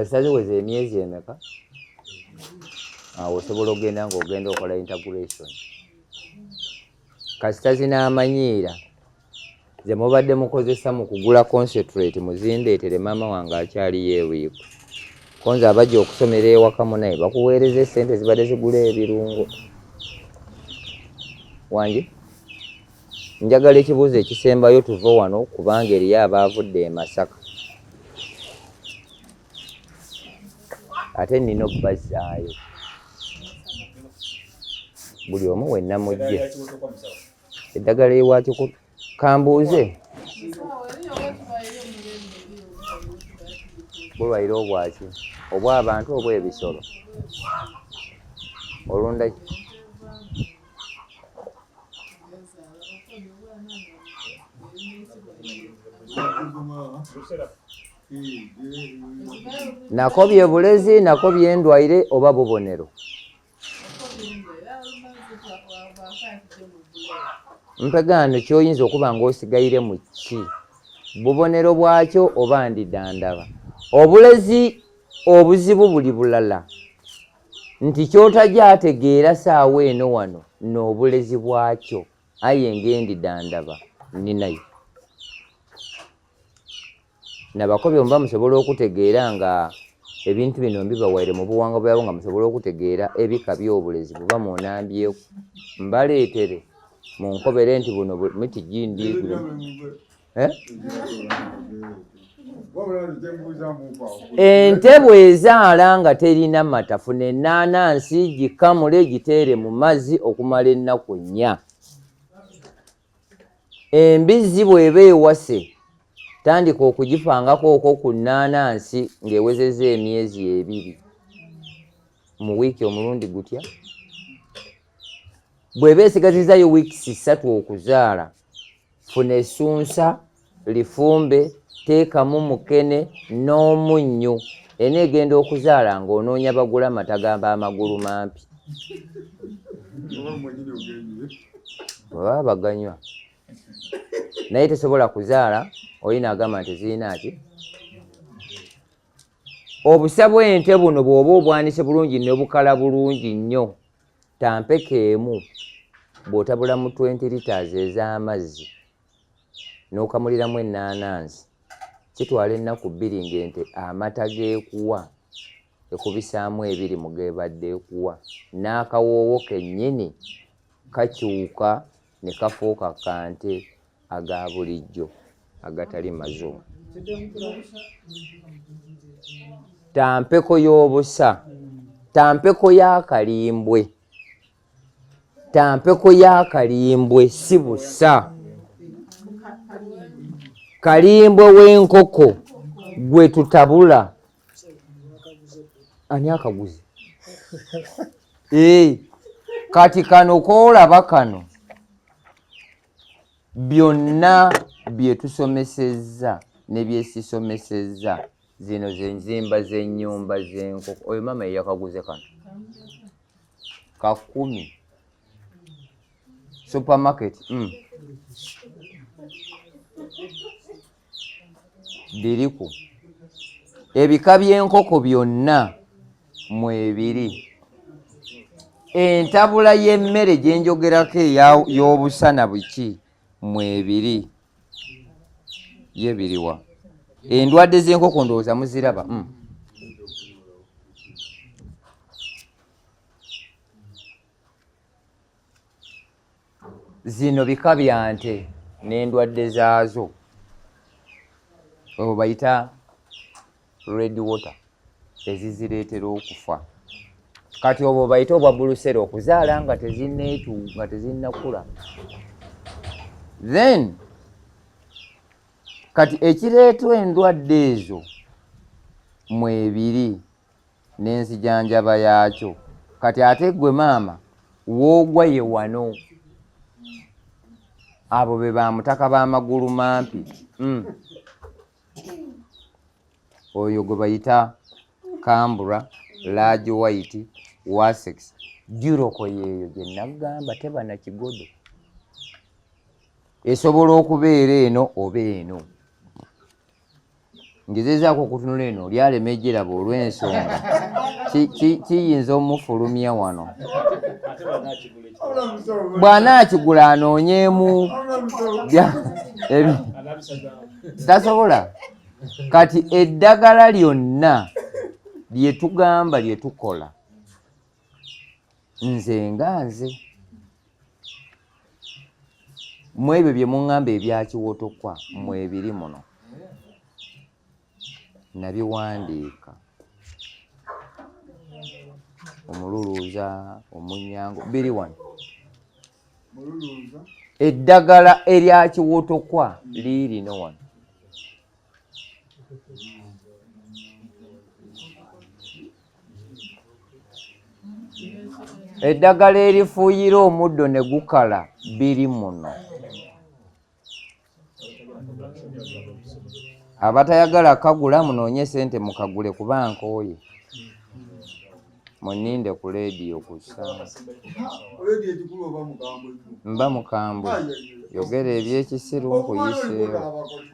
kasita ziweze emyezi emeka awo osobola okugenda ng'ogenda okola integration. Kasita zinaamanyiira ze mubadde mukozesa mu kugula concentrate muzindeetere maama wange akyaliyo ewiiku. Konza abajja okusomera ewaka munaye bakuweereza essente zibadde zigula ebirungo. Wange njagala ekibuuzo ekisembayo tuve wano kubanga eriyo abaavudde e Masaka. Ate nina okubazzaayo buli omu wenna mujje. Eddagala ewaakyo kambuuze bulwaire obwaki obw'abantu obw'ebisolo olunda nakobye bulezi nakobye endwaire oba bubonero. Mpegano kyoyinza okuba ng'osigaire mu ki bubonero bwakyo oba ndidandaba. Obulezi obuzibu buli bulala nti kyotajja ategeera saawa eno wano n'obulezi bwakyo aye ng'endidandaba ninayo. Nabakobye muba musobola okutegeera nga ebintu bino mbibawaire mu buwangwa bwabo nga musobola okutegeera ebika by'obulezi buba munambyeku mbaleetere munkobere nti buno miti gindi ente bwezaala nga terina matafu n'ennaanansi gikamule giteere mu mazzi okumala ennaku 4. Embizzi bw'eba ewase tandika okugifangako okwo ku nnaanansi ng'ewezezza emyezi 2 mu wiiki omulundi gutya. Bw'eba esigazizzayo wiikisi 3 okuzaala funa essunsa lifumbe teekamu mukene n'omunnyo eneegenda okuzaala ng'onoonya bagula mata gamba amagulu mampi baba baganywa naye tesobola kuzaala oyina agamba nti zirina ki. Obusa bw'ente buno bw'oba obwanise bulungi n'obukala bulungi nnyo tampeka emu bw'otabula mu 20 liters ez'amazzi n'okamuliramu ennaanansi kitwala ennaku 2 ng'ente amata geekuwa ekubisaamu 2 mu geebadde ekuwa n'akawoowo kennyini kakyuka ne kafuuka kante aga bulijjo agatali mazo. Tampeko y'obusa tampeko y'akalimbwe tampeko y'akalimbwe si busa. Kalimbwe w'enkoko gwe tutabula ani akaguzi kati kano koolaba kano byonna bye tusomesezza ne bye sisomesezza zino zenzimba z'ennyumba z'enkoko. Oyo mama yakaguze kano ka 10 supermarket diriku ebika by'enkoko byonna mwebiri. Entabula y'emmere gye njogerako y'obusana biki mwebiri ye biriwa. Endwadde z'enkoko ndowooza muziraba zino bika bya nte n'endwadde zaazo obo bayita red water ezizireetera okufa. Kati obwo bayita obwa bulusera okuzaala nga tezinnakula. Then kati ekireetwa endwadde ezo mwebiri n'enzijanjaba yaakyo. Kati ate gwe maama woogwa ye wano abo be bamutaka b'amagulu mampi oyo gwe bayita Cambra, large white, Wessex. Duroko yeeyo gye nagamba teba na kigodo esobola okubeera eno oba eno ngezezaako okutunula eno lyalema ejjeraba olw'ensonga kiyinza omufulumya wano bw'anaakigula anoonyeemu tasobola kati eddagala lyonna lye tugamba lye tukola nze nga nze mu ebyo bye muŋŋamba ebyakiwotokwa mu ebiri muno nabiwandiika omululuuza omunyango biri wano eddagala eryakiwotokwa liirino wano eddagala erifuuyira omuddo ne gukala biri muno abatayagala kagula munoonye sente mukagule kuba nkooye muninde ku leediyo kusa mba mukambwe yogera ebyekisiru nkuyiseewo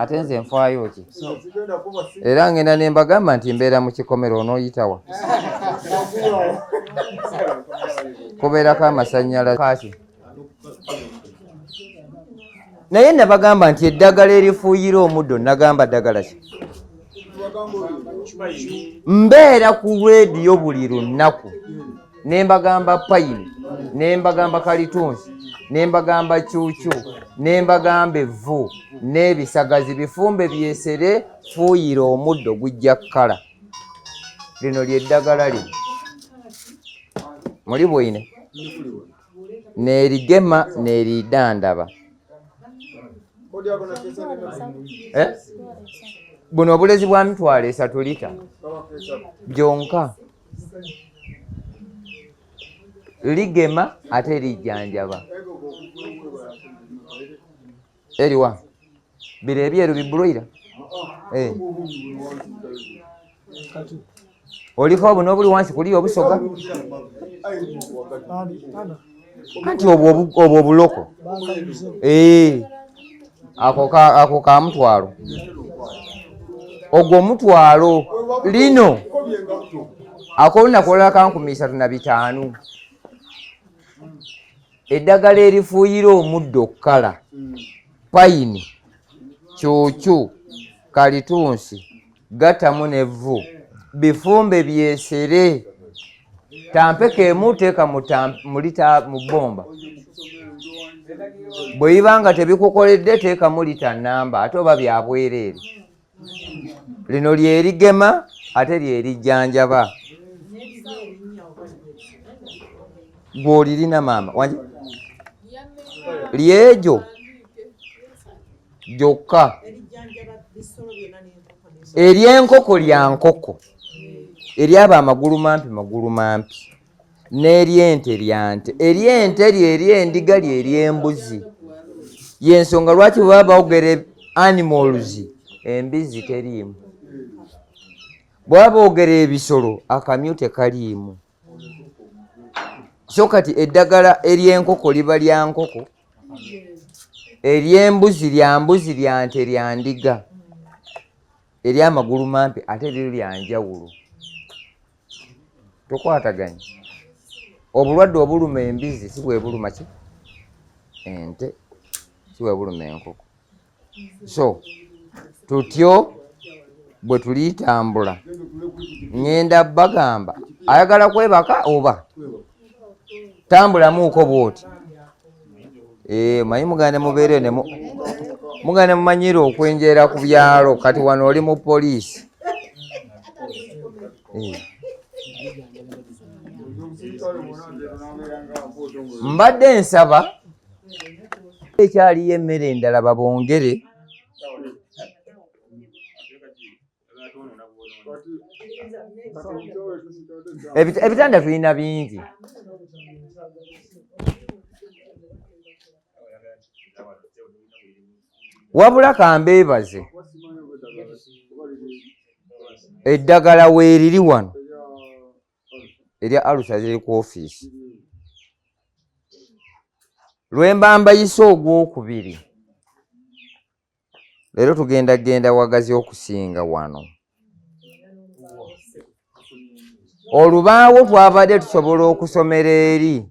ate nze nfaayo ki era ngenda ne mbagamba nti mbeera mu kikomero onooyitawa kubeerako amasannyalaze kaki naye nabagamba nti eddagala erifuuyira omuddo nagamba ddagala ki mbeera ku lwediyo buli lunaku nembagamba payini nembagamba kalitunsi nembagamba cuucu nembagamba evvu n'ebisagazi bifumbe byesere fuuyira omuddo gujja kkala lino lyeddagala lino muli bwine neerigema neeridandaba buno obulezi bwa mitwalo 3 lita byonka ligema ate lijjanjaba eriwa biro ebyeru bibulwira oliko buno obuli wansi kuli obusoga anti obwo obuloko ako ka mutwalo ogwo mutwalo lino akolunaku olala ka 35 eddagala erifuuyira omuddo kkala payini cuucu kalitunsi gatamu nevvu bifumbe byesere tampeka emu teeka mu bbomba bwe biba nga tebikukoledde teeka mu lita namba ate oba byabwereere lino lyerigema ate lyerijjanjaba gw'olirina maama wanje lyejo gyokka eryenkoko lya nkoko eryaba amagulu mampi n'eryente lya nte eryente lyeryendiga lyeryembuzi yensonga lwaki baba bawogera animals embizi teriimu bwaba boogera ebisolo akamyu tekaliimu so kati eddagala ery'enkoko liba lya nkoko ery'embuzi lya mbuzi lya nte lya ndiga eryamagulu mampi ate liro lya njawulo tokwataganya obulwadde obuluma embizi si bwe buluma ki ente si bwe buluma enkoko so tutyo bwe tulitambula ngenda bagamba ayagala kwebaka oba tambulamuuko bwoti manyi mugane mubeere mugane mumanyire okwenjeera ku byalo kati wano oli mu poliisi mbadde nsaba ekyaliyo emmere endala babongere ebitanda tulina bingi wabula kambeebaze eddagala weeriri wano erya alusa ziri ku ofiisi lwe mba mbayise ogwokubiri Leero tugenda wagazi okusinga wano. Olubaawo twabadde tusobola okusomera eri.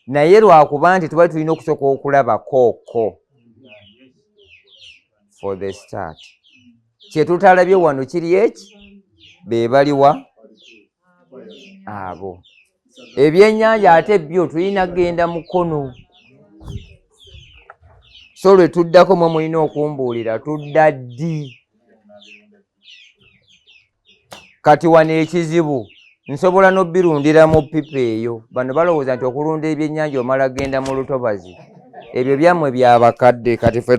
Naye lwakuba nti tuba tulina okusooka okulaba kooko for the start. Kye tutalabye wano kiri eki be baliwa abo. Ebyennyanja ate byo tulina kugenda mukono. So lwe tuddako mwe mulina okumbuulira tudda ddi. Kati wano ekizibu nsobola n'obbirundira mu pipa eyo. Bano balowooza nti okulunda ebyennyanja omala genda mu lutobazi. Ebyo byammwe byabakadde kati ffe